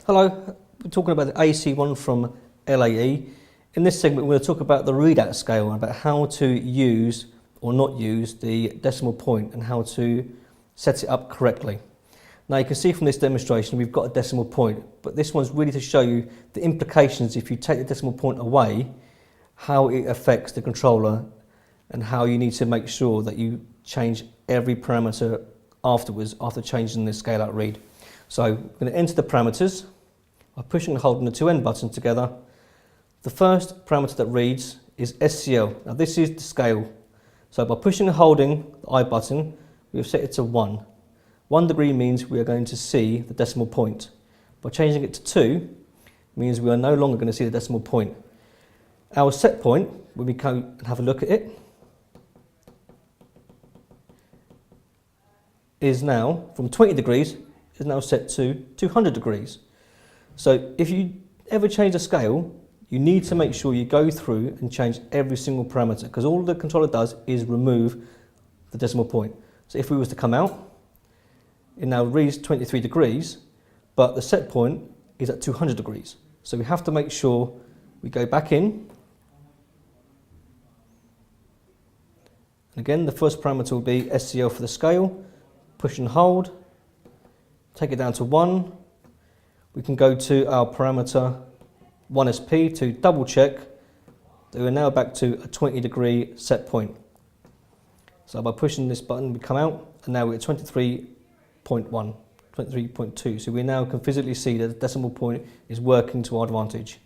Hello, we're talking about the AC1 from LAE. In this segment we're going to talk about the readout scale and about how to use or not use the decimal point and how to set it up correctly. Now you can see from this demonstration we've got a decimal point, but this one's really to show you the implications if you take the decimal point away, how it affects the controller and how you need to make sure that you change every parameter afterwards after changing the scale out read. So we're going to enter the parameters by pushing and holding the two end buttons together. The first parameter that reads is SCL. Now this is the scale. So by pushing and holding the I button, we have set it to 1. 1 degree means we are going to see the decimal point. By changing it to 2 means we are no longer going to see the decimal point. Our set point, when we go and have a look at it, is now from 20 degrees is now set to 200 degrees. So if you ever change a scale, you need to make sure you go through and change every single parameter, because all the controller does is remove the decimal point. So if we was to come out, it now reads 23 degrees, but the set point is at 200 degrees. So we have to make sure we go back in. Again, the first parameter will be SCL for the scale. Push and hold, take it down to 1. We can go to our parameter 1SP to double check that we're now back to a 20 degree set point. So by pushing this button we come out and now we're at 23.1, 23.2. So we now can physically see that the decimal point is working to our advantage.